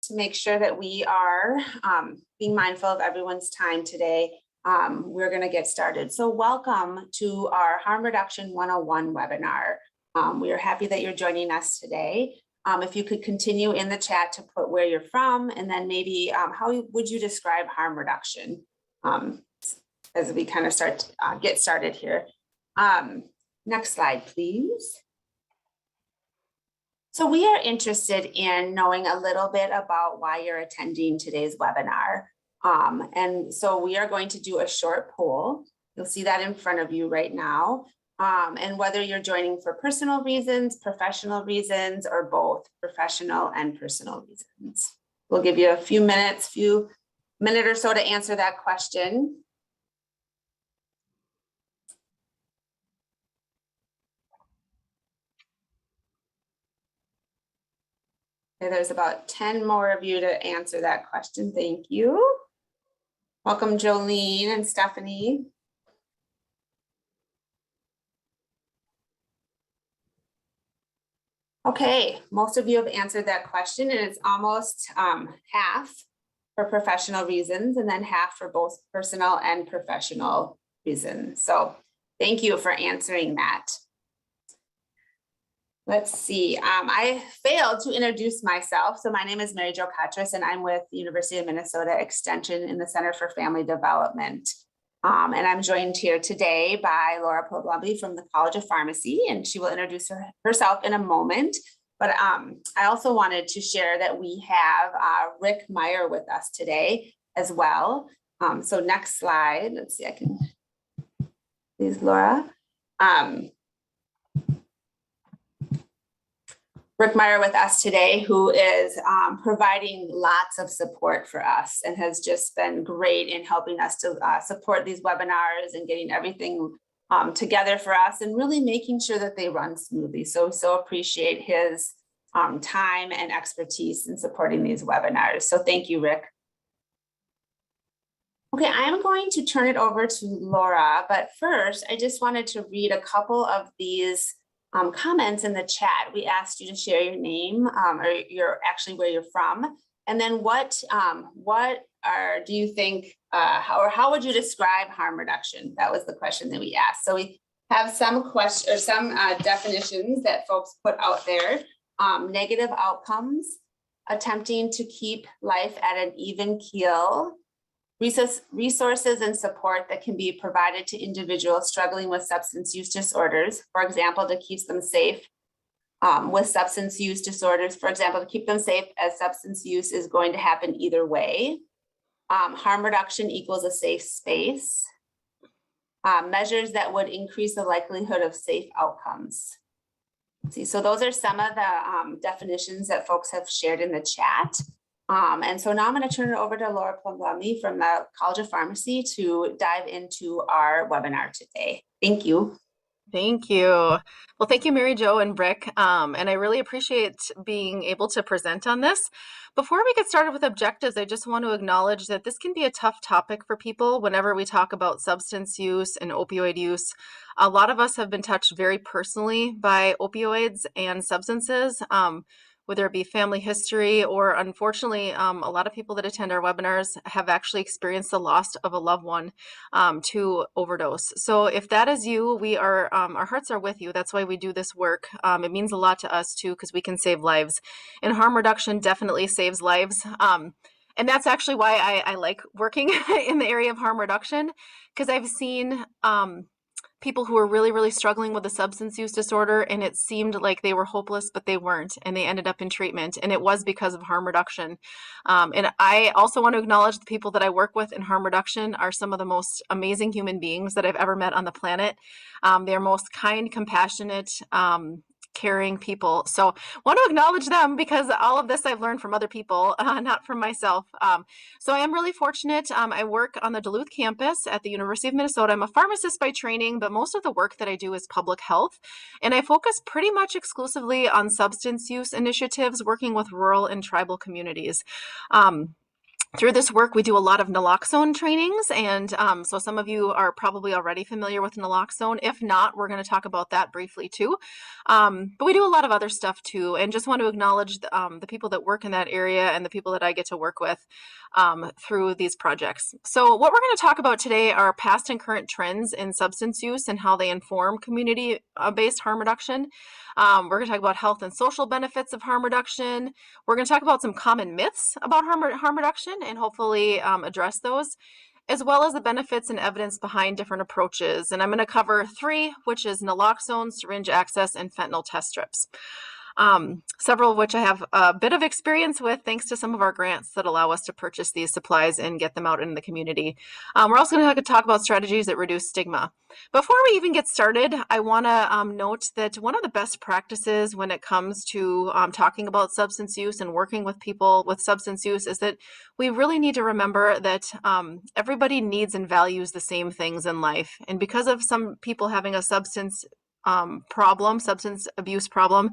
to make sure that we are being mindful of everyone's time today, we're going to get started. So welcome to our Harm Reduction 101 webinar. We are happy that you're joining us today. If you could continue in the chat to put where you're from, and then maybe how would you describe harm reduction as we kind of get started here. Next slide, please. So we are interested in knowing a little bit about why you're attending today's webinar. And so we are going to do a short poll. You'll see that in front of you right now. And whether you're joining for personal reasons, professional reasons, or both professional and personal reasons. We'll give you a minute or so to answer that question. There's about 10 more of you to answer that question. Thank you. Welcome, Jolene and Stephanie. Okay, most of you have answered that question, and it's almost half for professional reasons and then half for both personal and professional reasons. So thank you for answering that. Let's see, I failed to introduce myself. So my name is Mary Jo Katras, and I'm with the University of Minnesota Extension in the Center for Family Development. And I'm joined here today by Laura Poblomby from the College of Pharmacy, and she will introduce herself in a moment. But I also wanted to share that we have Rick Meyer with us today as well. So next slide, let's see, I can, please, Laura. Rick Meyer with us today, who is providing lots of support for us and has just been great in helping us to support these webinars and getting everything together for us and really making sure that they run smoothly. So appreciate his time and expertise in supporting these webinars. So thank you, Rick. Okay, I'm going to turn it over to Laura, but first I just wanted to read a couple of these comments in the chat. We asked you to share your name or where you're from, and then what do you think, how would you describe harm reduction? That was the question that we asked. So we have some definitions that folks put out there. Negative outcomes, attempting to keep life at an even keel, resources and support that can be provided to individuals struggling with substance use disorders, for example, to keep them safe with substance use disorders, for example, to keep them safe as substance use is going to happen either way. Harm reduction equals a safe space. Measures that would increase the likelihood of safe outcomes. See, so those are some of the definitions that folks have shared in the chat. And so now I'm going to turn it over to Laura Poblomby from the College of Pharmacy to dive into our webinar today. Thank you. Thank you. Well, thank you, Mary Jo and Rick. And I really appreciate being able to present on this. Before we get started with objectives, I just want to acknowledge that this can be a tough topic for people whenever we talk about substance use and opioid use. A lot of us have been touched very personally by opioids and substances. Whether it be family history or unfortunately, a lot of people that attend our webinars have actually experienced the loss of a loved one to overdose. So if that is you, we are, our hearts are with you. That's why we do this work. It means a lot to us too, because we can save lives, and harm reduction definitely saves lives. And that's actually why I like working in the area of harm reduction, because I've seen people who were really, really struggling with a substance use disorder, and it seemed like they were hopeless, but they weren't, and they ended up in treatment, and it was because of harm reduction. And I also want to acknowledge the people that I work with in harm reduction are some of the most amazing human beings that I've ever met on the planet. They're most kind, compassionate, caring people. So want to acknowledge them because all of this I've learned from other people, not from myself. So I am really fortunate. I work on the Duluth campus at the University of Minnesota. I'm a pharmacist by training, but most of the work that I do is public health. And I focus pretty much exclusively on substance use initiatives, working with rural and tribal communities. Through this work, we do a lot of naloxone trainings, and so some of you are probably already familiar with naloxone. If not, we're going to talk about that briefly too. But we do a lot of other stuff too, and just want to acknowledge the people that work in that area and the people that I get to work with through these projects. So what we're going to talk about today are past and current trends in substance use and how they inform community-based harm reduction. We're going to talk about health and social benefits of harm reduction. We're going to talk about some common myths about harm reduction and hopefully address those, as well as the benefits and evidence behind different approaches. And I'm going to cover 3, which is naloxone, syringe access, and fentanyl test strips. Several of which I have a bit of experience with, thanks to some of our grants that allow us to purchase these supplies and get them out in the community. We're also going to talk about strategies that reduce stigma. Before we even get started, I want to note that one of the best practices when it comes to talking about substance use and working with people with substance use is that we really need to remember that everybody needs and values the same things in life. And because of some people having a substance abuse problem,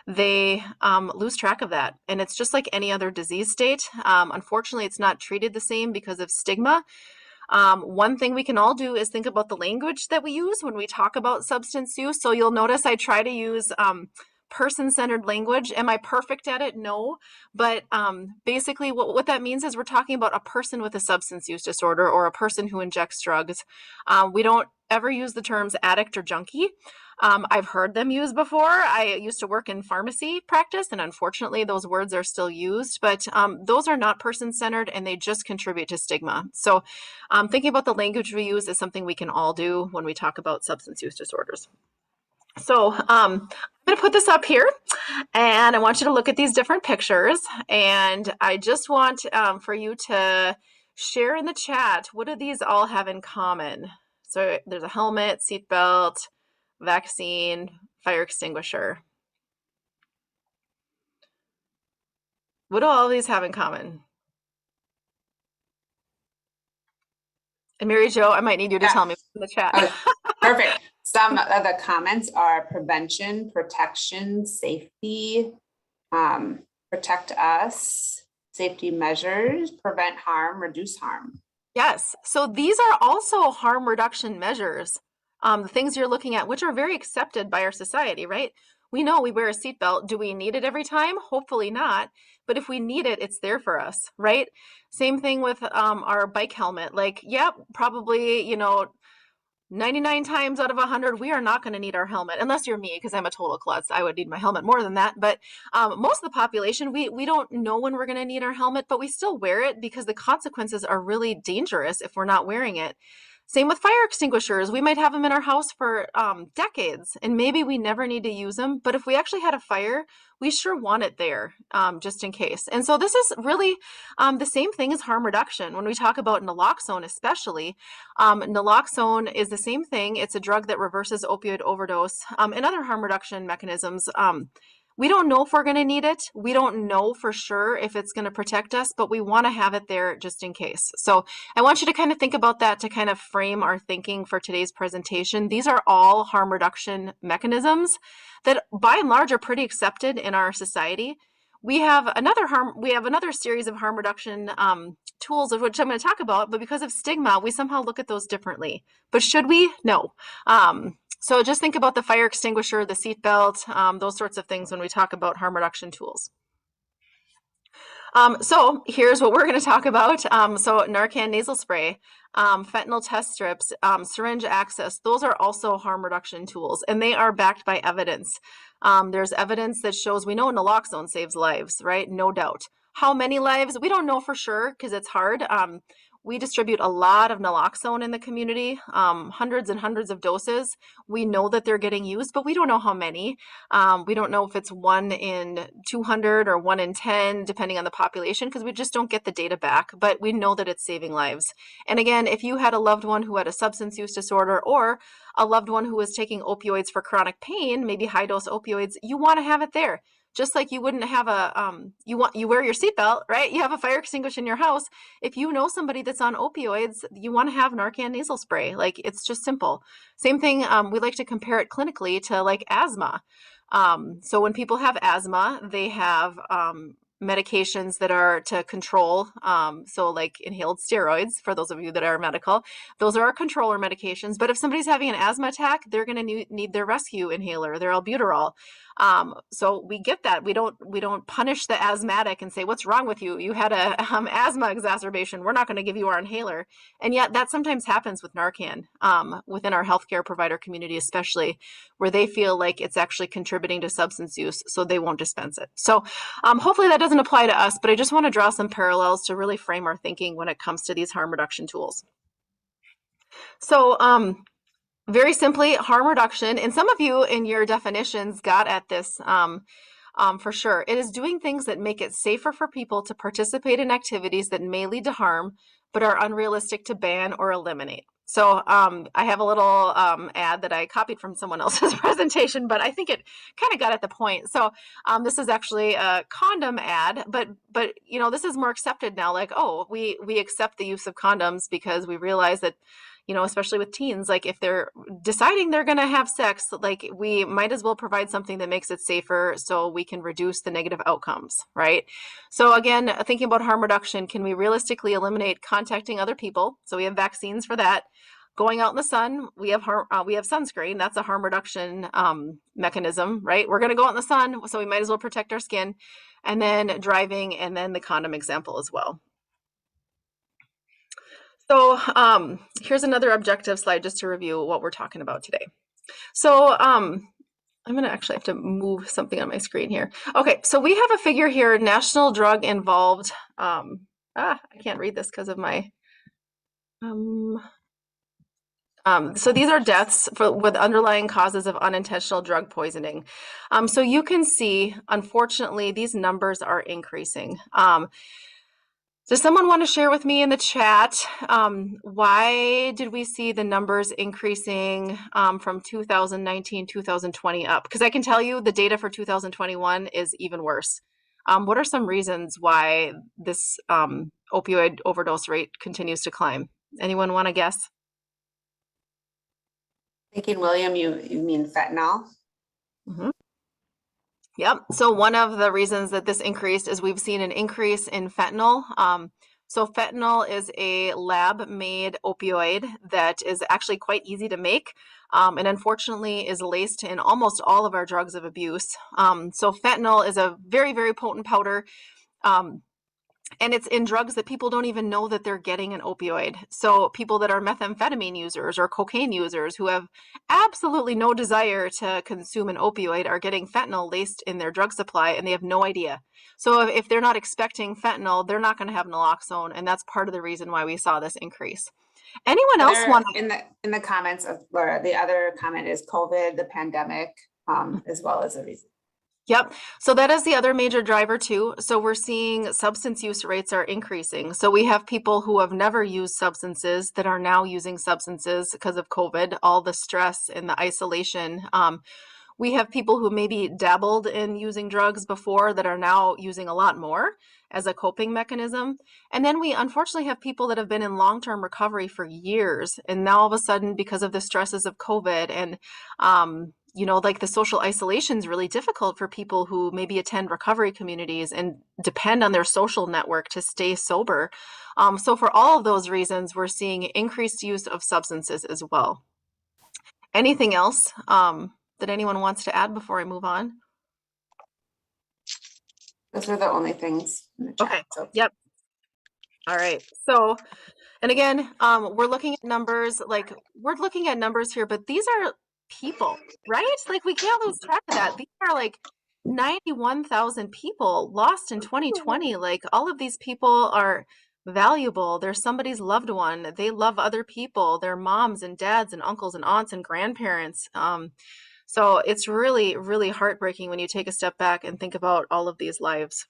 they lose track of that. And it's just like any other disease state. Unfortunately, it's not treated the same because of stigma. One thing we can all do is think about the language that we use when we talk about substance use. So you'll notice I try to use person-centered language. Am I perfect at it? No. But basically what that means is we're talking about a person with a substance use disorder or a person who injects drugs. We don't ever use the terms addict or junkie. I've heard them used before. I used to work in pharmacy practice, and unfortunately those words are still used, but those are not person-centered and they just contribute to stigma. So thinking about the language we use is something we can all do when we talk about substance use disorders. So I'm going to put this up here, and I want you to look at these different pictures, and I just want for you to share in the chat, what do these all have in common? So there's a helmet, seatbelt, vaccine, fire extinguisher. What do all these have in common? And Mary Jo, I might need you to tell me in the chat. Perfect. Some of the comments are prevention, protection, safety, protect us, safety measures, prevent harm, reduce harm. Yes. So these are also harm reduction measures. The things you're looking at, which are very accepted by our society, right? We know we wear a seatbelt. Do we need it every time? Hopefully not. But if we need it, it's there for us, right? Same thing with our bike helmet. Like, yeah, probably, 99 times out of 100, we are not going to need our helmet, unless you're me, because I'm a total klutz. I would need my helmet more than that. But most of the population, we don't know when we're going to need our helmet, but we still wear it because the consequences are really dangerous if we're not wearing it. Same with fire extinguishers. We might have them in our house for decades, and maybe we never need to use them. But if we actually had a fire, we sure want it there just in case. And so this is really the same thing as harm reduction. When we talk about naloxone especially, naloxone is the same thing. It's a drug that reverses opioid overdose and other harm reduction mechanisms. We don't know if we're going to need it. We don't know for sure if it's going to protect us, but we want to have it there just in case. So I want you to kind of think about that to kind of frame our thinking for today's presentation. These are all harm reduction mechanisms that by and large are pretty accepted in our society. We have another series of harm reduction tools, of which I'm going to talk about, but because of stigma, we somehow look at those differently. But should we? No. So just think about the fire extinguisher, the seatbelt, those sorts of things when we talk about harm reduction tools. So here's what we're going to talk about. So Narcan nasal spray, fentanyl test strips, syringe access, those are also harm reduction tools, and they are backed by evidence. There's evidence that shows we know naloxone saves lives, right? No doubt. How many lives? We don't know for sure because it's hard. We distribute a lot of naloxone in the community, hundreds and hundreds of doses. We know that they're getting used, but we don't know how many. We don't know if it's 1 in 200 or 1 in 10, depending on the population, because we just don't get the data back, but we know that it's saving lives. And again, if you had a loved one who had a substance use disorder or a loved one who was taking opioids for chronic pain, maybe high dose opioids, you want to have it there. Just like you wouldn't have you wear your seatbelt, right? You have a fire extinguisher in your house. If you know somebody that's on opioids, you want to have Narcan nasal spray. Like, it's just simple. Same thing. We like to compare it clinically to like asthma. So when people have asthma, they have medications that are to control. So like inhaled steroids, for those of you that are medical, those are our controller medications. But if somebody's having an asthma attack, they're going to need their rescue inhaler, their albuterol. So we get that. We don't punish the asthmatic and say, what's wrong with you? You had a asthma exacerbation. We're not going to give you our inhaler. And yet that sometimes happens with Narcan within our healthcare provider community, especially where they feel like it's actually contributing to substance use, so they won't dispense it. So hopefully that doesn't apply to us, but I just want to draw some parallels to really frame our thinking when it comes to these harm reduction tools. So very simply, harm reduction, and some of you in your definitions got at this for sure. It is doing things that make it safer for people to participate in activities that may lead to harm, but are unrealistic to ban or eliminate. So I have a little ad that I copied from someone else's presentation, but I think it kind of got at the point. So this is actually a condom ad, but you know, this is more accepted now. Like, oh, we accept the use of condoms because we realize that, you know, especially with teens, like if they're deciding they're going to have sex, like we might as well provide something that makes it safer so we can reduce the negative outcomes, right? So again, thinking about harm reduction, can we realistically eliminate contacting other people? So we have vaccines for that. Going out in the sun, we have sunscreen. That's a harm reduction mechanism, right? We're going to go out in the sun, so we might as well protect our skin. And then driving, and then the condom example as well. So here's another objective slide just to review what we're talking about today. So I'm going to actually have to move something on my screen here. Okay, so we have a figure here, national drug involved. I can't read this because of my... so these are deaths with underlying causes of unintentional drug poisoning. So you can see, unfortunately, these numbers are increasing. Does someone want to share with me in the chat, why did we see the numbers increasing from 2019, 2020 up? Because I can tell you the data for 2021 is even worse. What are some reasons why this opioid overdose rate continues to climb? Anyone want to guess? Thinking, William, you mean fentanyl? Mm-hmm. Yep. So one of the reasons that this increased is we've seen an increase in fentanyl. So fentanyl is a lab-made opioid that is actually quite easy to make, and unfortunately is laced in almost all of our drugs of abuse. So fentanyl is a very, very potent powder. And it's in drugs that people don't even know that they're getting an opioid. So people that are methamphetamine users or cocaine users who have absolutely no desire to consume an opioid are getting fentanyl laced in their drug supply, and they have no idea. So if they're not expecting fentanyl, they're not going to have naloxone, and that's part of the reason why we saw this increase. Anyone else want to? In the comments of Laura, the other comment is COVID, the pandemic, as well as a reason. Yep. So that is the other major driver too. So we're seeing substance use rates are increasing. So we have people who have never used substances that are now using substances because of COVID, all the stress and the isolation. We have people who maybe dabbled in using drugs before that are now using a lot more as a coping mechanism. And then we unfortunately have people that have been in long-term recovery for years. And now all of a sudden, because of the stresses of COVID and you know, like the social isolation is really difficult for people who maybe attend recovery communities and depend on their social network to stay sober. So for all of those reasons, we're seeing increased use of substances as well. Anything else that anyone wants to add before I move on? Those are the only things in the chat. Okay. So. Yep. All right. So, and again, we're looking at numbers, like we're looking at numbers here, but these are people, right? Like we can't lose track of that. These are like 91,000 people lost in 2020. Like all of these people are valuable. They're somebody's loved one. They love other people. They're moms and dads and uncles and aunts and grandparents. So it's really, really heartbreaking when you take a step back and think about all of these lives.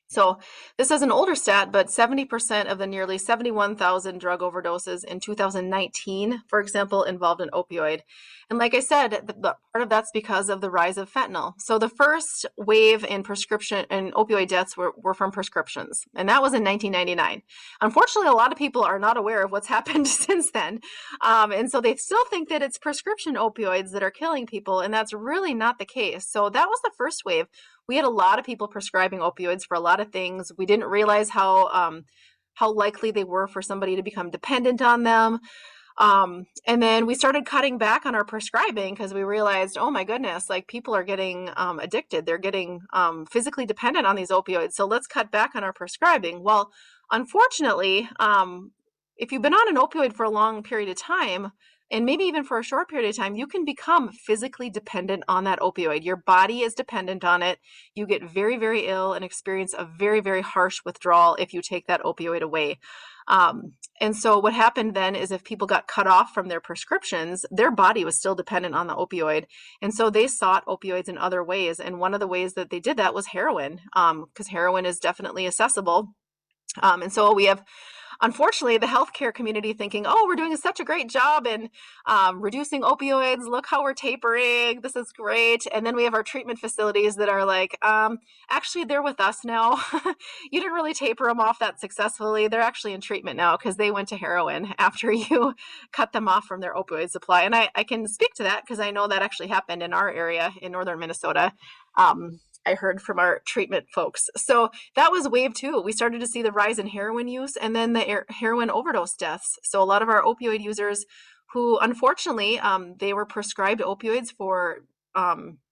So this is an older stat, but 70% of the nearly 71,000 drug overdoses in 2019, for example, involved an opioid. And like I said, the part of that's because of the rise of fentanyl. So the first wave in prescription and opioid deaths were from prescriptions, and that was in 1999. Unfortunately, a lot of people are not aware of what's happened since then. And so they still think that it's prescription opioids that are killing people, and that's really not the case. So that was the first wave. we had a lot of people prescribing opioids for a lot of things. We didn't realize how likely they were for somebody to become dependent on them. And then we started cutting back on our prescribing because we realized, oh my goodness, like people are getting addicted. They're getting physically dependent on these opioids. So let's cut back on our prescribing. Well, unfortunately, if you've been on an opioid for a long period of time, and maybe even for a short period of time, you can become physically dependent on that opioid. Your body is dependent on it. You get very, very ill and experience a very, very harsh withdrawal if you take that opioid away. And so what happened then is if people got cut off from their prescriptions, their body was still dependent on the opioid. And so they sought opioids in other ways. And one of the ways that they did that was heroin, because heroin is definitely accessible. And so we have, unfortunately, the healthcare community thinking, oh, we're doing such a great job in reducing opioids. Look how we're tapering. This is great. And then we have our treatment facilities that are like, actually, they're with us now. You didn't really taper them off that successfully. They're actually in treatment now because they went to heroin after you cut them off from their opioid supply. And I can speak to that because I know that actually happened in our area in northern Minnesota. I heard from our treatment folks. So that was wave two. We started to see the rise in heroin use and then the heroin overdose deaths. So a lot of our opioid users who unfortunately, they were prescribed opioids for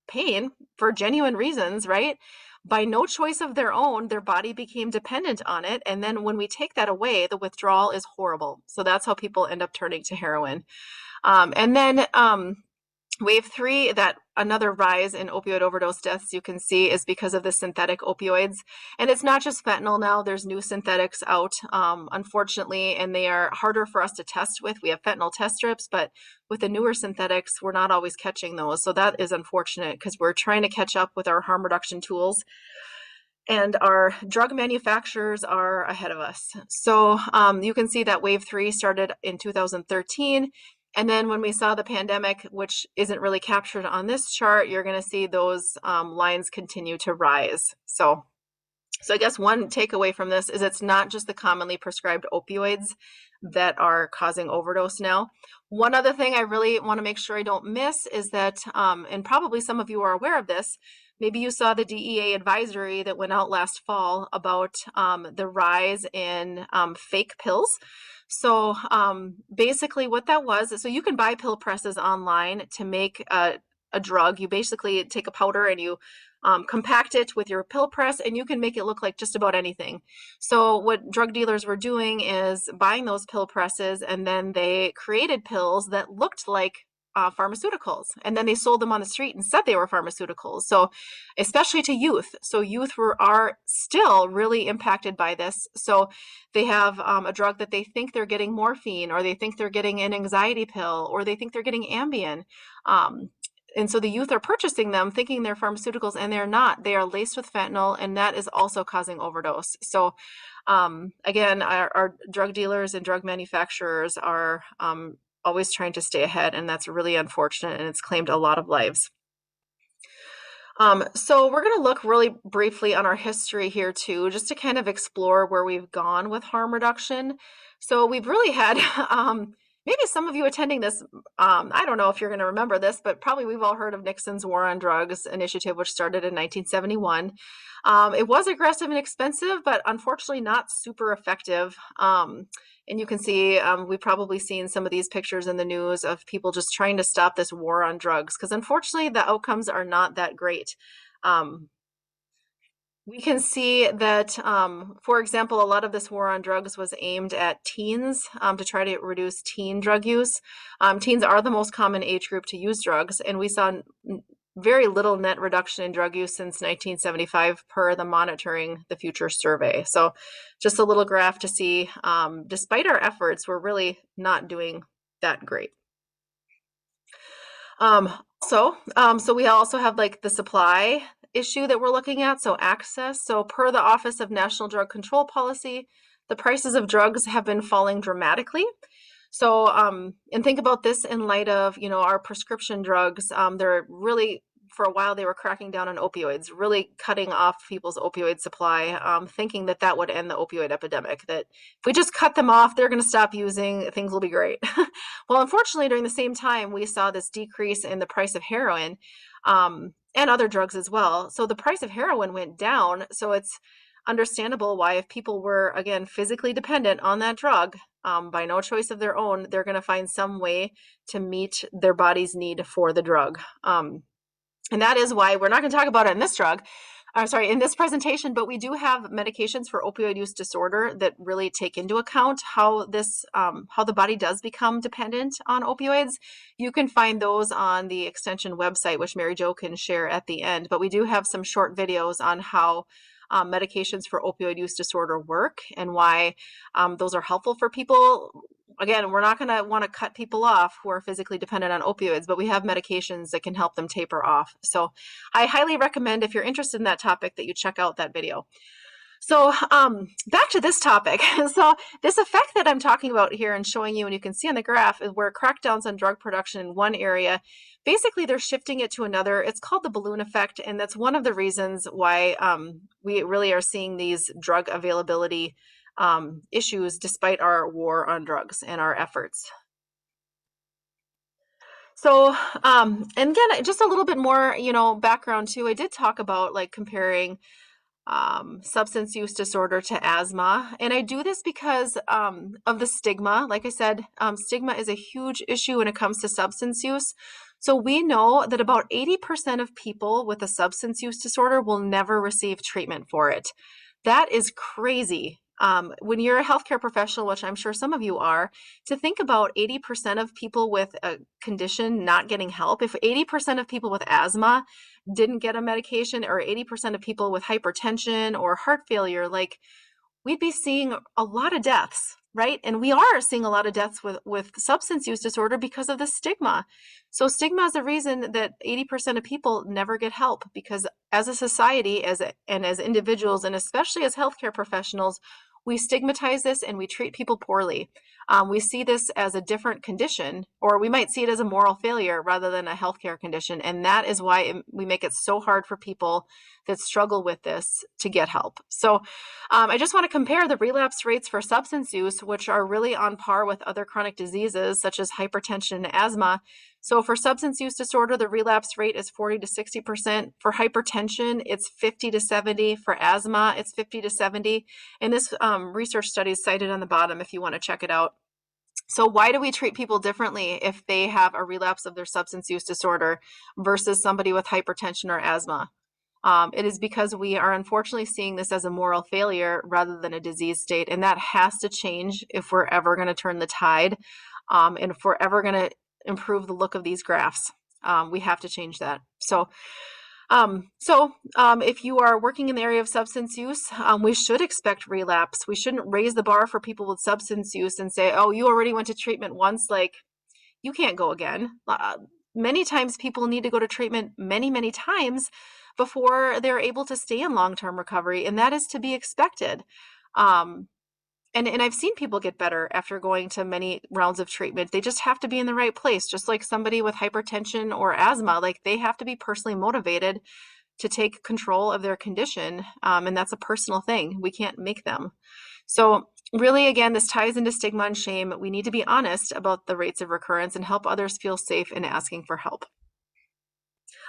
pain for genuine reasons, right? By no choice of their own, their body became dependent on it. And then when we take that away, the withdrawal is horrible. So that's how people end up turning to heroin. And then wave three, that another rise in opioid overdose deaths you can see is because of the synthetic opioids. And it's not just fentanyl now, there's new synthetics out, unfortunately, and they are harder for us to test with. We have fentanyl test strips, but with the newer synthetics, we're not always catching those. So that is unfortunate because we're trying to catch up with our harm reduction tools. And our drug manufacturers are ahead of us. So you can see that wave three started in 2013. And then when we saw the pandemic, which isn't really captured on this chart, you're going to see those lines continue to rise. So I guess one takeaway from this is it's not just the commonly prescribed opioids that are causing overdose now. One other thing I really want to make sure I don't miss is that, and probably some of you are aware of this, maybe you saw the DEA advisory that went out last fall about the rise in fake pills. So basically what that was, so you can buy pill presses online to make a drug. You basically take a powder and you compact it with your pill press and you can make it look like just about anything. So what drug dealers were doing is buying those pill presses and then they created pills that looked like pharmaceuticals, and then they sold them on the street and said they were pharmaceuticals. So especially to youth. So youth are still really impacted by this. So they have a drug that they think they're getting morphine, or they think they're getting an anxiety pill, or they think they're getting Ambien. And so the youth are purchasing them thinking they're pharmaceuticals, and they're not. They are laced with fentanyl, and that is also causing overdose. So again, our drug dealers and drug manufacturers are always trying to stay ahead, and that's really unfortunate, and it's claimed a lot of lives. So we're going to look really briefly on our history here too, just to kind of explore where we've gone with harm reduction. So we've really had, maybe some of you attending this, I don't know if you're going to remember this, but probably we've all heard of Nixon's War on Drugs initiative, which started in 1971. It was aggressive and expensive, but unfortunately not super effective. And you can see, we've probably seen some of these pictures in the news of people just trying to stop this war on drugs, because unfortunately the outcomes are not that great. We can see that, for example, a lot of this war on drugs was aimed at teens to try to reduce teen drug use. Teens are the most common age group to use drugs, and we saw very little net reduction in drug use since 1975 per the Monitoring the Future survey. So just a little graph to see, despite our efforts, we're really not doing that great. So we also have like the supply issue that we're looking at, so access. So per the Office of National Drug Control Policy, the prices of drugs have been falling dramatically. So, and think about this in light of, our prescription drugs. They're really, for a while, they were cracking down on opioids, really cutting off people's opioid supply, thinking that that would end the opioid epidemic, that if we just cut them off, they're going to stop using, things will be great. Well, unfortunately, during the same time, we saw this decrease in the price of heroin. and other drugs as well. So the price of heroin went down. So it's understandable why, if people were, again, physically dependent on that drug, by no choice of their own, they're going to find some way to meet their body's need for the drug. And that is why we're not going to talk about it in this in this presentation, but we do have medications for opioid use disorder that really take into account how the body does become dependent on opioids. You can find those on the extension website, which Mary Jo can share at the end, but we do have some short videos on how medications for opioid use disorder work and why those are helpful for people. Again, we're not going to want to cut people off who are physically dependent on opioids, but we have medications that can help them taper off. So I highly recommend, if you're interested in that topic, that you check out that video. So back to this topic. So this effect that I'm talking about here and showing you, and you can see on the graph, is where crackdowns on drug production in one area, basically they're shifting it to another. It's called the balloon effect, and that's one of the reasons why we really are seeing these drug availability issues despite our war on drugs and our efforts. So, and again, just a little bit more, background too. I did talk about like comparing substance use disorder to asthma. And I do this because of the stigma. Like I said, stigma is a huge issue when it comes to substance use. So we know that about 80% of people with a substance use disorder will never receive treatment for it. That is crazy. When you're a healthcare professional, which I'm sure some of you are, to think about 80% of people with a condition not getting help. If 80% of people with asthma didn't get a medication, or 80% of people with hypertension or heart failure, like, we'd be seeing a lot of deaths, right? And we are seeing a lot of deaths with substance use disorder because of the stigma. So stigma is the reason that 80% of people never get help, because as a society, as individuals, and especially as healthcare professionals, we stigmatize this and we treat people poorly. We see this as a different condition, or we might see it as a moral failure rather than a healthcare condition. And that is why we make it so hard for people that struggle with this to get help. So I just want to compare the relapse rates for substance use, which are really on par with other chronic diseases such as hypertension and asthma. So for substance use disorder, the relapse rate is 40 to 60%. For hypertension, it's 50 to 70. For asthma, it's 50 to 70. And this research study is cited on the bottom if you want to check it out. So why do we treat people differently if they have a relapse of their substance use disorder versus somebody with hypertension or asthma? It is because we are unfortunately seeing this as a moral failure rather than a disease state. And that has to change if we're ever going to turn the tide, and if we're ever going to improve the look of these graphs. We have to change that. So if you are working in the area of substance use, we should expect relapse. We shouldn't raise the bar for people with substance use and say, oh, you already went to treatment once, like, you can't go again. Many times people need to go to treatment many, many times before they're able to stay in long-term recovery, and that is to be expected. And I've seen people get better after going to many rounds of treatment. They just have to be in the right place, just like somebody with hypertension or asthma. Like, they have to be personally motivated to take control of their condition, and that's a personal thing. We can't make them. So really, again, this ties into stigma and shame. We need to be honest about the rates of recurrence and help others feel safe in asking for help.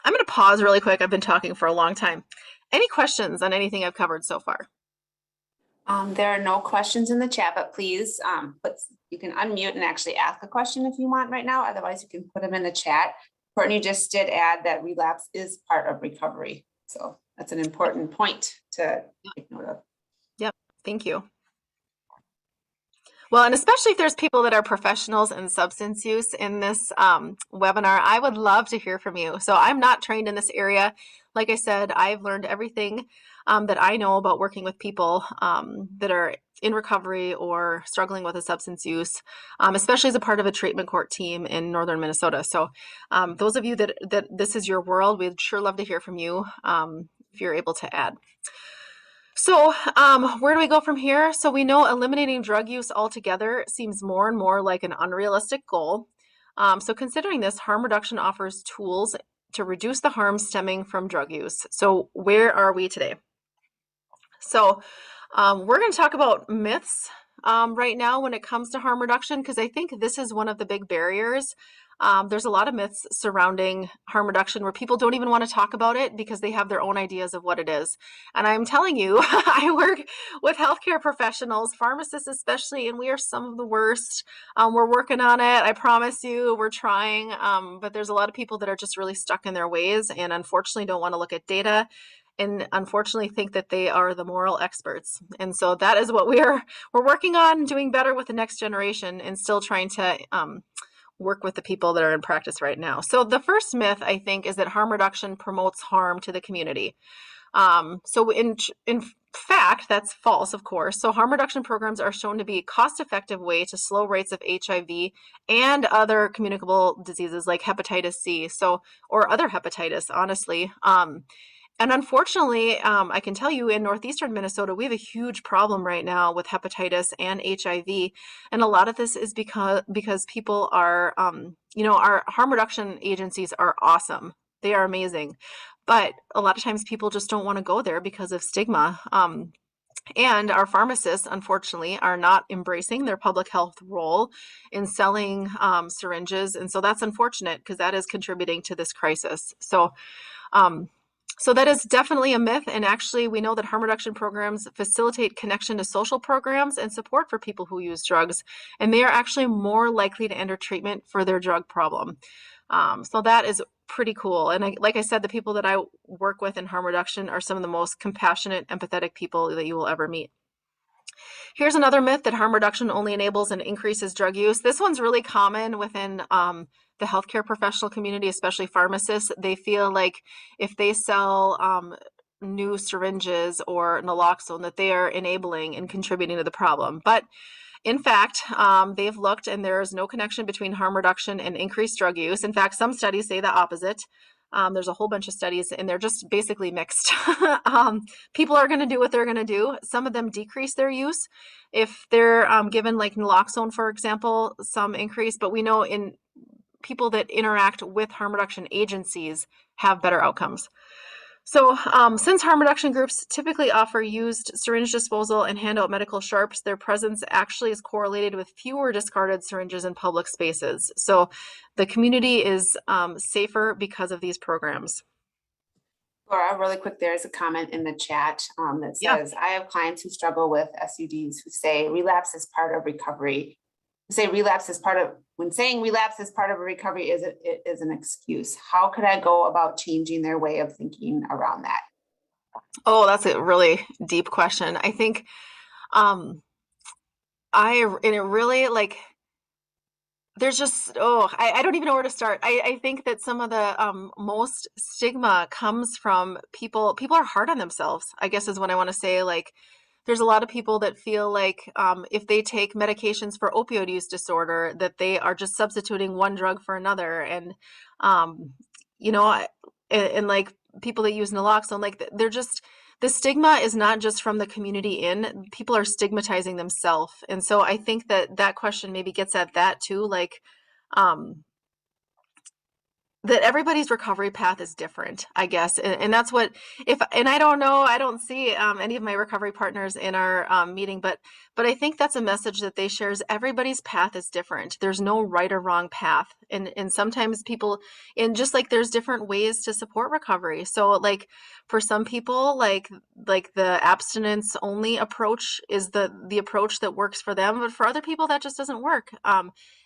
I'm going to pause really quick. I've been talking for a long time. Any questions on anything I've covered so far? There are no questions in the chat, but please, you can unmute and actually ask a question if you want right now. Otherwise, you can put them in the chat. Courtney just did add that relapse is part of recovery. So that's an important point to take note of. Yep, thank you. Well, and especially if there's people that are professionals in substance use in this webinar, I would love to hear from you. So I'm not trained in this area. Like I said, I've learned everything that I know about working with people that are in recovery or struggling with a substance use, especially as a part of a treatment court team in northern Minnesota. So those of you that this is your world, we'd sure love to hear from you if you're able to add. So where do we go from here? So we know eliminating drug use altogether seems more and more like an unrealistic goal. So considering this, harm reduction offers tools to reduce the harm stemming from drug use. So where are we today? So we're going to talk about myths right now when it comes to harm reduction, because I think this is one of the big barriers There's a lot of myths surrounding harm reduction where people don't even want to talk about it because they have their own ideas of what it is. And I'm telling you, I work with healthcare professionals, pharmacists especially, and we are some of the worst. We're working on it. I promise you, we're trying. But there's a lot of people that are just really stuck in their ways and unfortunately don't want to look at data and unfortunately think that they are the moral experts. And so that is what we're working on, doing better with the next generation and still trying to work with the people that are in practice right now. So the first myth, I think, is that harm reduction promotes harm to the community. So in fact, that's false, of course. So harm reduction programs are shown to be a cost-effective way to slow rates of HIV and other communicable diseases like hepatitis C, or other hepatitis, honestly. And unfortunately, I can tell you in northeastern Minnesota, we have a huge problem right now with hepatitis and HIV. And a lot of this is because people are, our harm reduction agencies are awesome. They are amazing. But a lot of times people just don't want to go there because of stigma. And our pharmacists, unfortunately, are not embracing their public health role in selling syringes. And so that's unfortunate because that is contributing to this crisis. So that is definitely a myth. And actually, we know that harm reduction programs facilitate connection to social programs and support for people who use drugs. And they are actually more likely to enter treatment for their drug problem. So that is pretty cool. And like I said, the people that I work with in harm reduction are some of the most compassionate, empathetic people that you will ever meet. Here's another myth that harm reduction only enables and increases drug use. This one's really common within the healthcare professional community, especially pharmacists. They feel like if they sell new syringes or naloxone, that they are enabling and contributing to the problem. But in fact, they've looked and there is no connection between harm reduction and increased drug use. In fact, some studies say the opposite. There's a whole bunch of studies and they're just basically mixed. People are going to do what they're going to do. Some of them decrease their use. If they're given like naloxone, for example, some increase, but we know in people that interact with harm reduction agencies have better outcomes. So since harm reduction groups typically offer used syringe disposal and hand out medical sharps, their presence actually is correlated with fewer discarded syringes in public spaces. So the community is safer because of these programs. Laura, really quick, there's a comment in the chat that Yeah. says, I have clients who struggle with SUDs who say relapse is part of recovery. When saying relapse is part of a recovery is an excuse. How could I go about changing their way of thinking around that? Oh, that's a really deep question. I think there's just, I don't even know where to start. I think that some of the most stigma comes from people are hard on themselves, I guess is what I want to say. Like, there's a lot of people that feel like if they take medications for opioid use disorder, that they are just substituting one drug for another. And, and like people that use naloxone, like they're just, the stigma is not just from the community in, people are stigmatizing themselves. And so I think that question maybe gets at that too, like, that everybody's recovery path is different, I guess. And that's what, and I don't know, I don't see any of my recovery partners in our meeting, but I think that's a message that they share is everybody's path is different. There's no right or wrong path. And sometimes people, and just like there's different ways to support recovery. So like for some people, like the abstinence only approach is the approach that works for them, but for other people that just doesn't work.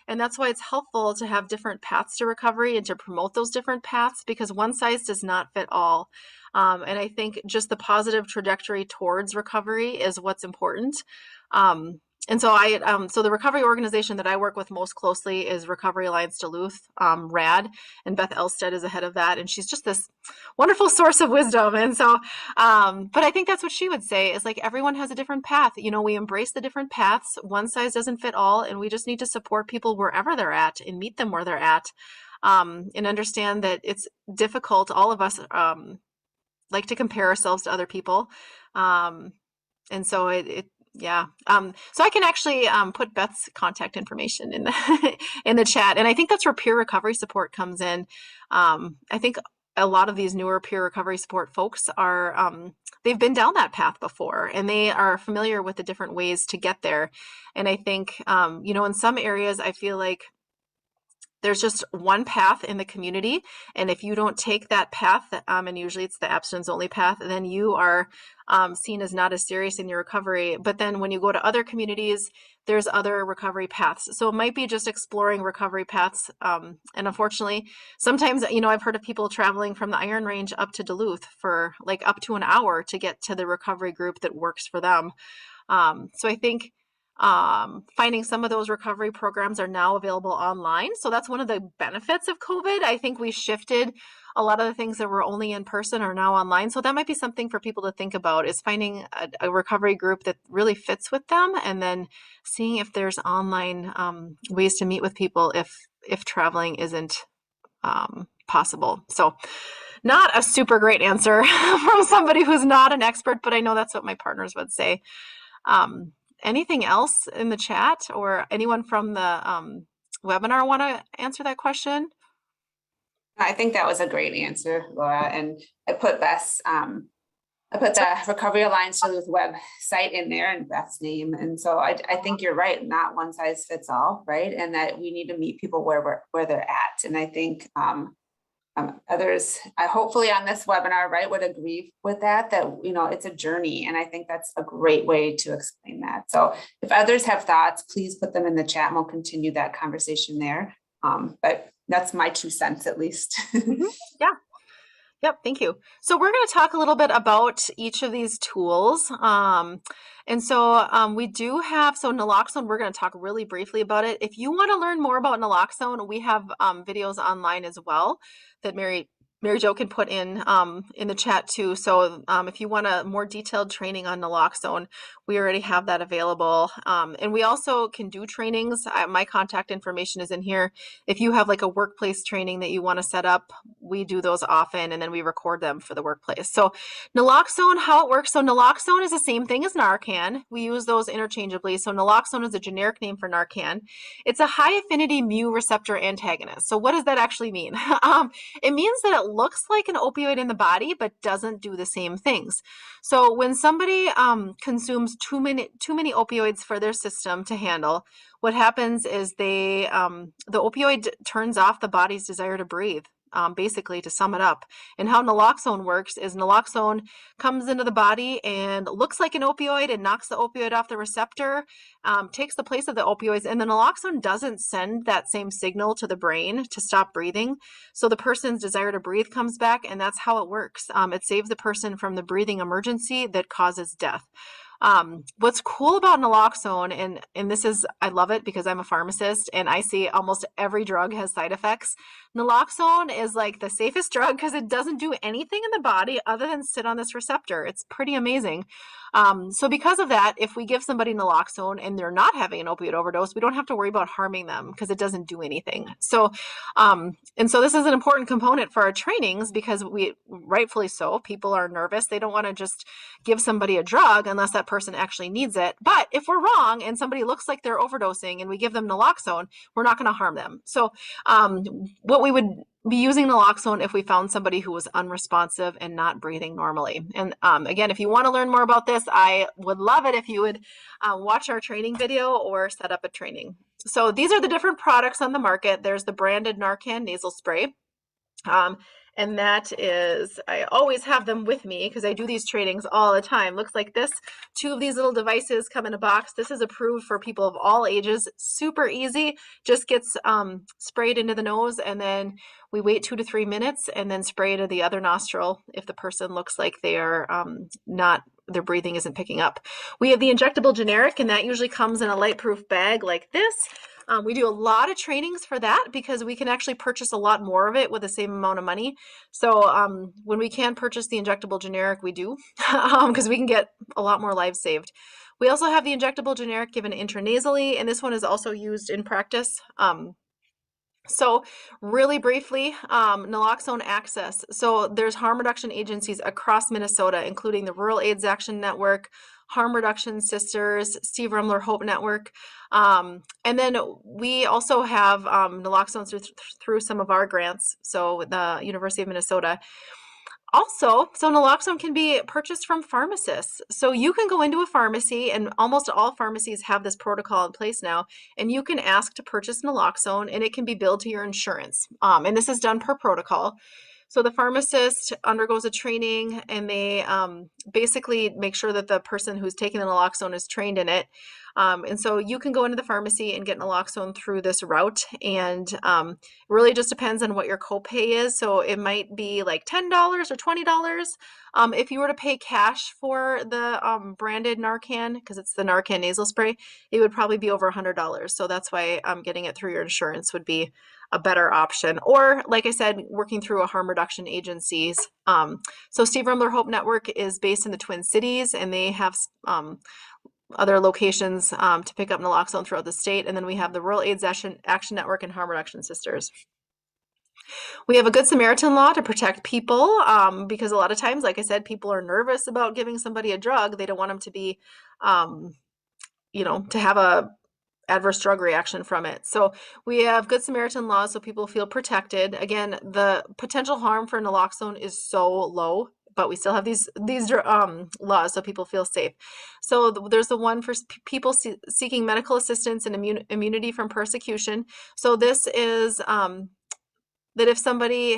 And that's why it's helpful to have different paths to recovery and to promote those different paths, because one size does not fit all. And I think just the positive trajectory towards recovery is what's important. And so so the recovery organization that I work with most closely is Recovery Alliance Duluth, RAD, and Beth Elstead is ahead of that. And she's just this wonderful source of wisdom. And so, but I think that's what she would say is like, everyone has a different path. You know, we embrace the different paths. One size doesn't fit all. And we just need to support people wherever they're at and meet them where they're at. And understand that it's difficult. All of us like to compare ourselves to other people. And so yeah. So I can actually put Beth's contact information in the in the chat, and I think that's where peer recovery support comes in. I think a lot of these newer peer recovery support folks are they've been down that path before, and they are familiar with the different ways to get there. And I think in some areas I feel like There's just one path in the community, and if you don't take that path, and usually it's the abstinence only path, then you are seen as not as serious in your recovery. But then when you go to other communities, there's other recovery paths. So it might be just exploring recovery paths. And unfortunately, sometimes, I've heard of people traveling from the Iron Range up to Duluth for like up to an hour to get to the recovery group that works for them. So I think finding some of those recovery programs are now available online. So that's one of the benefits of COVID. I think we shifted a lot of the things that were only in person are now online. So that might be something for people to think about, is finding a recovery group that really fits with them, and then seeing if there's online ways to meet with people if traveling isn't possible. So not a super great answer from somebody who's not an expert, but I know that's what my partners would say. Anything else in the chat, or anyone from the webinar want to answer that question? I think that was a great answer, Laura. And I put Beth's, I put the Recovery Alliance Duluth website in there and Beth's name. And so I think you're right, not one size fits all, right? And that we need to meet people where they're at. And I think others, hopefully on this webinar, right, would agree with that, it's a journey. And I think that's a great way to explain that. So if others have thoughts, please put them in the chat and we'll continue that conversation there. But that's my 2 cents at least. Yeah. Yep. Thank you. So we're going to talk a little bit about each of these tools. And so we do have, so naloxone, we're going to talk really briefly about it. If you want to learn more about naloxone, we have videos online as well that Mary Jo can put in the chat too. So if you want a more detailed training on naloxone, we already have that available. And we also can do trainings. My contact information is in here. If you have like a workplace training that you want to set up, we do those often, and then we record them for the workplace. So naloxone, how it works. So naloxone is the same thing as Narcan. We use those interchangeably. So naloxone is a generic name for Narcan. It's a high affinity mu receptor antagonist. So what does that actually mean? It means that it looks like an opioid in the body, but doesn't do the same things. So when somebody consumes too many opioids for their system to handle, what happens is the opioid turns off the body's desire to breathe. Basically, to sum it up. And how naloxone works is naloxone comes into the body and looks like an opioid and knocks the opioid off the receptor, takes the place of the opioids, and the naloxone doesn't send that same signal to the brain to stop breathing. So the person's desire to breathe comes back, and that's how it works. It saves the person from the breathing emergency that causes death. What's cool about naloxone, and this is, I love it because I'm a pharmacist and I see almost every drug has side effects. Naloxone is like the safest drug because it doesn't do anything in the body other than sit on this receptor. It's pretty amazing. So because of that, if we give somebody naloxone and they're not having an opioid overdose, we don't have to worry about harming them because it doesn't do anything. So, and so this is an important component for our trainings because rightfully so, people are nervous. They don't want to just give somebody a drug unless that person actually needs it. But if we're wrong and somebody looks like they're overdosing and we give them naloxone, we're not going to harm them. So, what we would be using naloxone if we found somebody who was unresponsive and not breathing normally. And again, if you want to learn more about this, I would love it if you would watch our training video or set up a training. So these are the different products on the market. There's the branded Narcan nasal spray. And that is, I always have them with me because I do these trainings all the time. Looks like this. 2 of these little devices come in a box. This is approved for people of all ages. Super easy. Just gets sprayed into the nose, and then we wait 2 to 3 minutes and then spray into the other nostril if the person looks like they are their breathing isn't picking up. We have the injectable generic, and that usually comes in a light-proof bag like this. We do a lot of trainings for that because we can actually purchase a lot more of it with the same amount of money. So when we can purchase the injectable generic, we do because we can get a lot more lives saved. We also have the injectable generic given intranasally, and this one is also used in practice. So really briefly, naloxone access. So there's harm reduction agencies across Minnesota, including the Rural AIDS Action Network, Harm Reduction Sisters, Steve Rumler Hope Network. And then we also have naloxone through some of our grants. So the University of Minnesota. So naloxone can be purchased from pharmacists. So you can go into a pharmacy, and almost all pharmacies have this protocol in place now, and you can ask to purchase naloxone, and it can be billed to your insurance. And this is done per protocol. So the pharmacist undergoes a training, and they basically make sure that the person who's taking the naloxone is trained in it. And so you can go into the pharmacy and get naloxone through this route, and really just depends on what your copay is. So it might be like $10 or $20. If you were to pay cash for the branded Narcan, because it's the Narcan nasal spray, it would probably be over $100. So that's why getting it through your insurance would be a better option. Or, like I said, working through a harm reduction agencies. So Steve Rumbler Hope Network is based in the Twin Cities, and they have other locations to pick up naloxone throughout the state. And then we have the Rural AIDS Action Network and Harm Reduction Sisters. We have a Good Samaritan law to protect people because a lot of times, like I said, people are nervous about giving somebody a drug. They don't want them to be, to have a adverse drug reaction from it. So we have Good Samaritan laws so people feel protected. Again, the potential harm for naloxone is so low, but we still have these laws so people feel safe. So there's the one for people seeking medical assistance and immunity from persecution. So this is that if somebody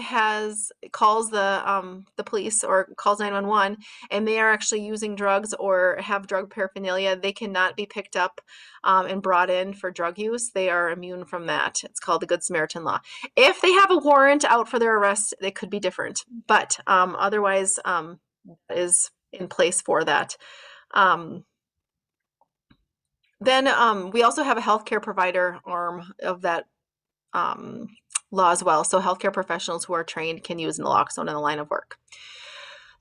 calls the police or calls 911 and they are actually using drugs or have drug paraphernalia, they cannot be picked up and brought in for drug use. They are immune from that. It's called the Good Samaritan law. If they have a warrant out for their arrest, it could be different, but otherwise is in place for that. Then we also have a healthcare provider arm of that law as well. So healthcare professionals who are trained can use naloxone in the line of work.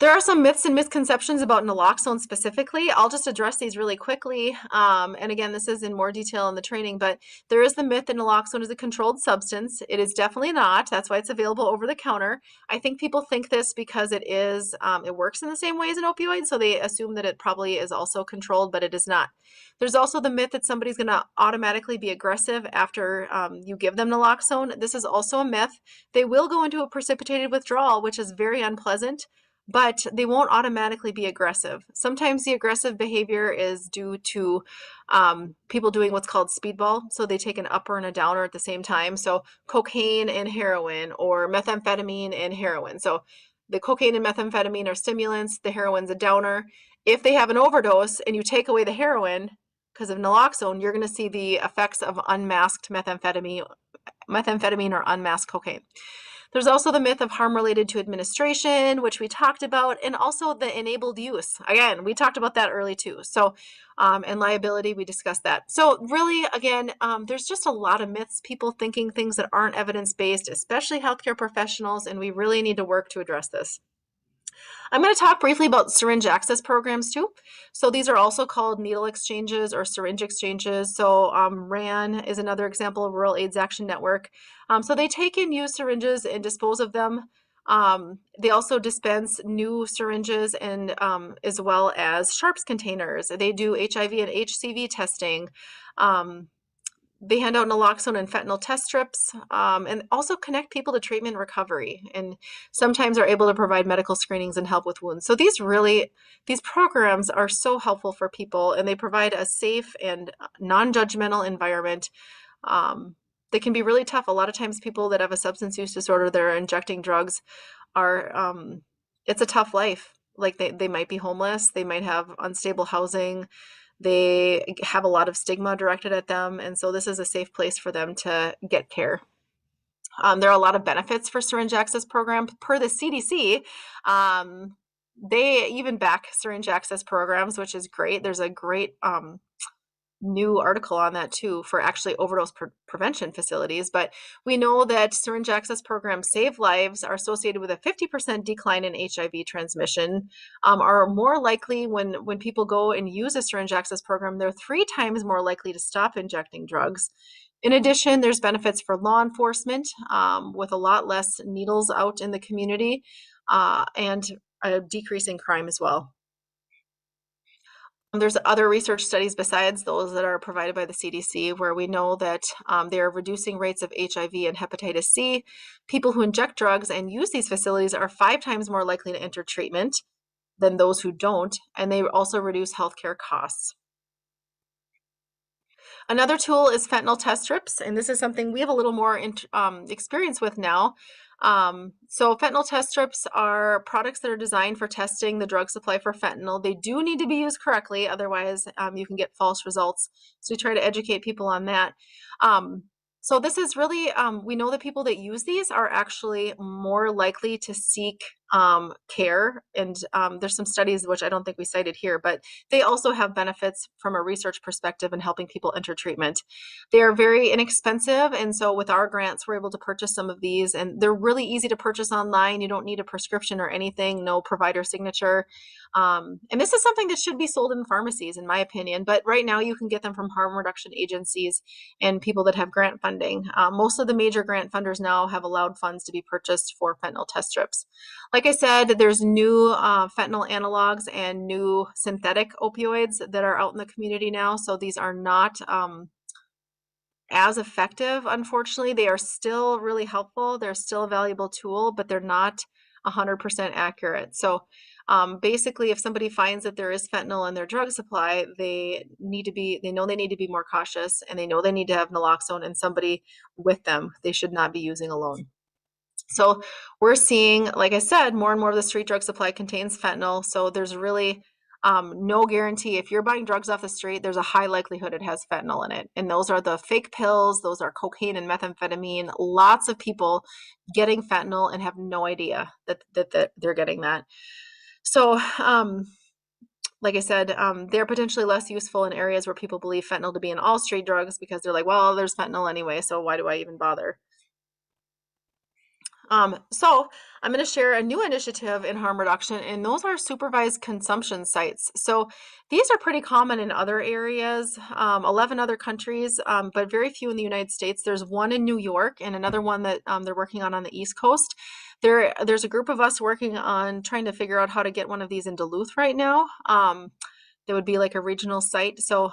There are some myths and misconceptions about naloxone specifically. I'll just address these really quickly. And again, this is in more detail in the training, but there is the myth that naloxone is a controlled substance. It is definitely not. That's why it's available over the counter. I think people think this because it is, it works in the same way as an opioid, so they assume that it probably is also controlled, but it is not. There's also the myth that somebody's going to automatically be aggressive after you give them naloxone. This is also a myth. They will go into a precipitated withdrawal, which is very unpleasant, but they won't automatically be aggressive. Sometimes the aggressive behavior is due to people doing what's called speedball. So they take an upper and a downer at the same time. So cocaine and heroin, or methamphetamine and heroin. So the cocaine and methamphetamine are stimulants, the heroin's a downer. If they have an overdose and you take away the heroin because of naloxone, you're going to see the effects of unmasked methamphetamine or unmasked cocaine. There's also the myth of harm related to administration, which we talked about, and also the enabled use. Again, we talked about that early too. So, and liability, we discussed that. So really, again, there's just a lot of myths, people thinking things that aren't evidence-based, especially healthcare professionals, and we really need to work to address this. I'm going to talk briefly about syringe access programs too. So these are also called needle exchanges or syringe exchanges. So RAN is another example of Rural AIDS Action Network. So they take in used syringes and dispose of them. They also dispense new syringes and as well as sharps containers. They do HIV and HCV testing. They hand out naloxone and fentanyl test strips, and also connect people to treatment and recovery, and sometimes are able to provide medical screenings and help with wounds. So these programs are so helpful for people, and they provide a safe and non-judgmental environment. They can be really tough. A lot of times people that have a substance use disorder, they're injecting drugs, it's a tough life. Like they might be homeless, they might have unstable housing, they have a lot of stigma directed at them, and so this is a safe place for them to get care. There are a lot of benefits for syringe access program per the CDC. They even back syringe access programs, which is great. There's a great new article on that too for actually overdose prevention facilities. But we know that syringe access programs save lives, are associated with a 50% decline in HIV transmission, are more likely when people go and use a syringe access program, they're 3 times more likely to stop injecting drugs. In addition, there's benefits for law enforcement with a lot less needles out in the community and a decrease in crime as well. There's other research studies besides those that are provided by the CDC where we know that they are reducing rates of HIV and hepatitis C. People who inject drugs and use these facilities are 5 times more likely to enter treatment than those who don't, and they also reduce healthcare costs. Another tool is fentanyl test strips, and this is something we have a little more experience with now. So fentanyl test strips are products that are designed for testing the drug supply for fentanyl. They do need to be used correctly, otherwise you can get false results. So we try to educate people on that. So this is really, we know that people that use these are actually more likely to seek care. And there's some studies, which I don't think we cited here, but they also have benefits from a research perspective in helping people enter treatment. They are very inexpensive. And so with our grants, we're able to purchase some of these, and they're really easy to purchase online. You don't need a prescription or anything, no provider signature. And this is something that should be sold in pharmacies, in my opinion. But right now you can get them from harm reduction agencies and people that have grant funding. Most of the major grant funders now have allowed funds to be purchased for fentanyl test strips. Like I said, there's new fentanyl analogs and new synthetic opioids that are out in the community now. So these are not as effective, unfortunately. They are still really helpful. They're still a valuable tool, but they're not 100% accurate. So basically, if somebody finds that there is fentanyl in their drug supply, they know they need to be more cautious, and they know they need to have naloxone and somebody with them. They should not be using alone. So we're seeing, like I said, more and more of the street drug supply contains fentanyl. So there's really no guarantee. If you're buying drugs off the street, there's a high likelihood it has fentanyl in it. And those are the fake pills. Those are cocaine and methamphetamine. Lots of people getting fentanyl and have no idea that they're getting that. So like I said, they're potentially less useful in areas where people believe fentanyl to be in all street drugs, because they're like, well, there's fentanyl anyway, so why do I even bother? So I'm going to share a new initiative in harm reduction, and those are supervised consumption sites. So these are pretty common in other areas, 11 other countries, but very few in the United States. There's one in New York and another one that they're working on the East Coast. There's a group of us working on trying to figure out how to get one of these in Duluth right now. There would be like a regional site. So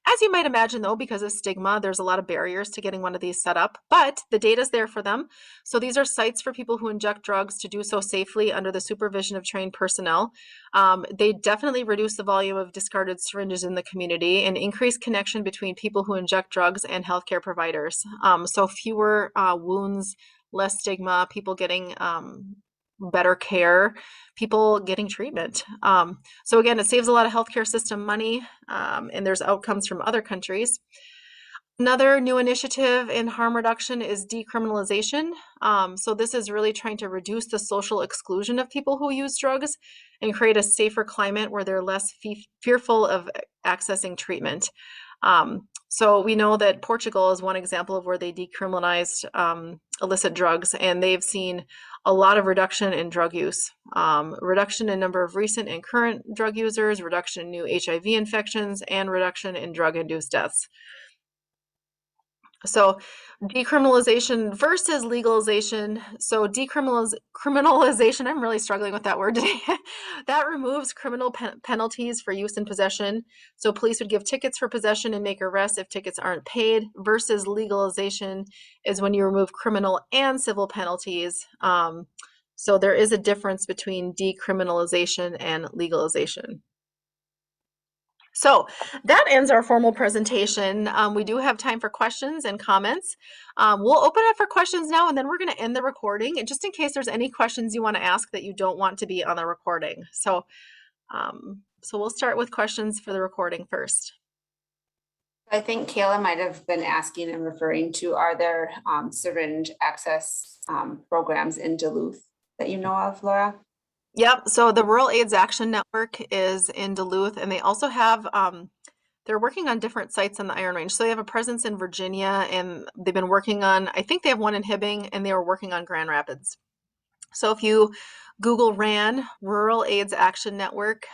as you might imagine, though, because of stigma, there's a lot of barriers to getting one of these set up, but the data's there for them. So these are sites for people who inject drugs to do so safely under the supervision of trained personnel. They definitely reduce the volume of discarded syringes in the community and increase connection between people who inject drugs and healthcare providers. So fewer wounds, less stigma, people getting better care, people getting treatment. So again, it saves a lot of healthcare system money, and there's outcomes from other countries. Another new initiative in harm reduction is decriminalization. So this is really trying to reduce the social exclusion of people who use drugs and create a safer climate where they're less fearful of accessing treatment. So we know that Portugal is one example of where they decriminalized illicit drugs, and they've seen a lot of reduction in drug use, reduction in number of recent and current drug users, reduction in new HIV infections, and reduction in drug-induced deaths. So decriminalization versus legalization. So decriminalization, I'm really struggling with that word today. That removes criminal penalties for use and possession. So police would give tickets for possession and make arrests if tickets aren't paid, versus legalization is when you remove criminal and civil penalties. So there is a difference between decriminalization and legalization. So that ends our formal presentation. We do have time for questions and comments. We'll open it for questions now, and then we're going to end the recording, and just in case there's any questions you want to ask that you don't want to be on the recording. So we'll start with questions for the recording first. I think Kayla might have been asking and referring to, are there syringe access programs in Duluth that you know of, Laura? Yep. So the Rural AIDS Action Network is in Duluth, and they also have, they're working on different sites on the Iron Range. So they have a presence in Virginia, and they've been working on, I think they have one in Hibbing, and they were working on Grand Rapids. So if you Google RAN, Rural AIDS Action Network,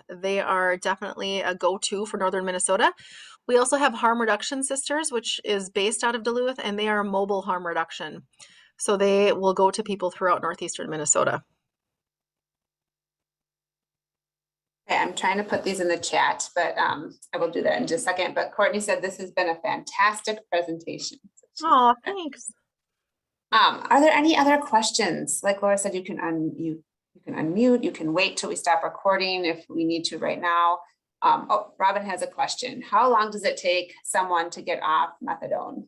they are definitely a go-to for Northern Minnesota. We also have Harm Reduction Sisters, which is based out of Duluth, and they are mobile harm reduction. So they will go to people throughout northeastern Minnesota. Okay, I'm trying to put these in the chat, but I will do that in just a second. But Courtney said this has been a fantastic presentation. Oh, thanks. Are there any other questions? Like Laura said, you can unmute, you can wait till we stop recording if we need to right now. Oh, Robin has a question. How long does it take someone to get off methadone?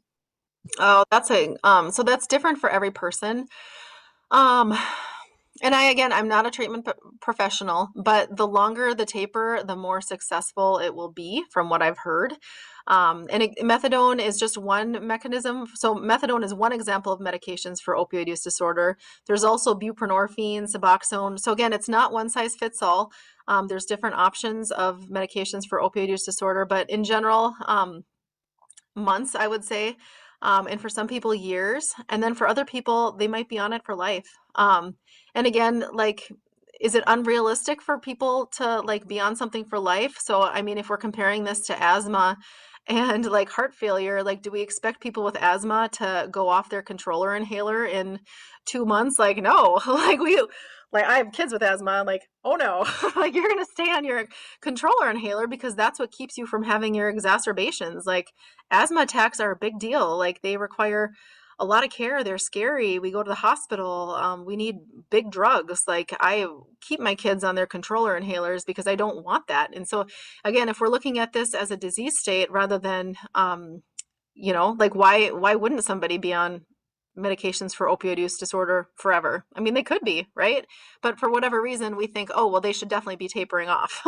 Oh, so that's different for every person. Um, and I'm not a treatment professional, but the longer the taper, the more successful it will be from what I've heard. Methadone is just one mechanism. So methadone is one example of medications for opioid use disorder. There's also buprenorphine, Suboxone. So again, it's not one size fits all. There's different options of medications for opioid use disorder, but in general, months, I would say. And for some people, years. And then for other people, they might be on it for life. And again, like, is it unrealistic for people to like be on something for life? So, I mean, if we're comparing this to asthma and like heart failure, like, do we expect people with asthma to go off their controller inhaler in 2 months? Like, no, like I have kids with asthma. I'm like, oh no, like you're going to stay on your controller inhaler because that's what keeps you from having your exacerbations. Like, asthma attacks are a big deal. Like, they require a lot of care. They're scary. We go to the hospital. We need big drugs. Like, I keep my kids on their controller inhalers because I don't want that. And so, again, if we're looking at this as a disease state rather than, like, why wouldn't somebody be on medications for opioid use disorder forever? I mean, they could be, right? But for whatever reason, we think, oh, well, they should definitely be tapering off.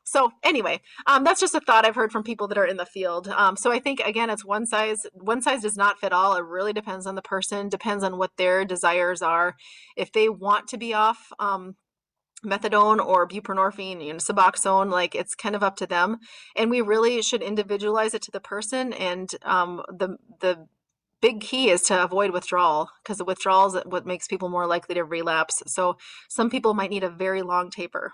So anyway, that's just a thought I've heard from people that are in the field. So I think, again, it's one size does not fit all. It really depends on the person, depends on what their desires are. If they want to be off methadone or buprenorphine, Suboxone, like, it's kind of up to them. And we really should individualize it to the person. And the big key is to avoid withdrawal, because the withdrawal is what makes people more likely to relapse. So some people might need a very long taper,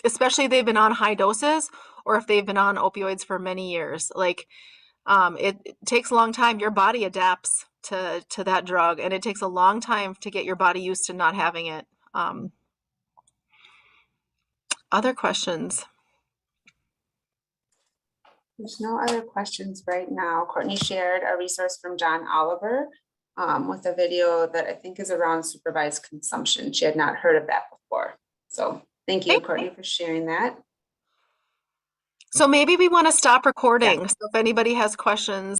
especially if they've been on high doses or if they've been on opioids for many years. Like, it takes a long time. Your body adapts to that drug, and it takes a long time to get your body used to not having it. Other questions? There's no other questions right now. Courtney shared a resource from John Oliver with a video that I think is around supervised consumption. She had not heard of that before. So thank you, Courtney, for sharing that. So maybe we want to stop recording. So if anybody has questions,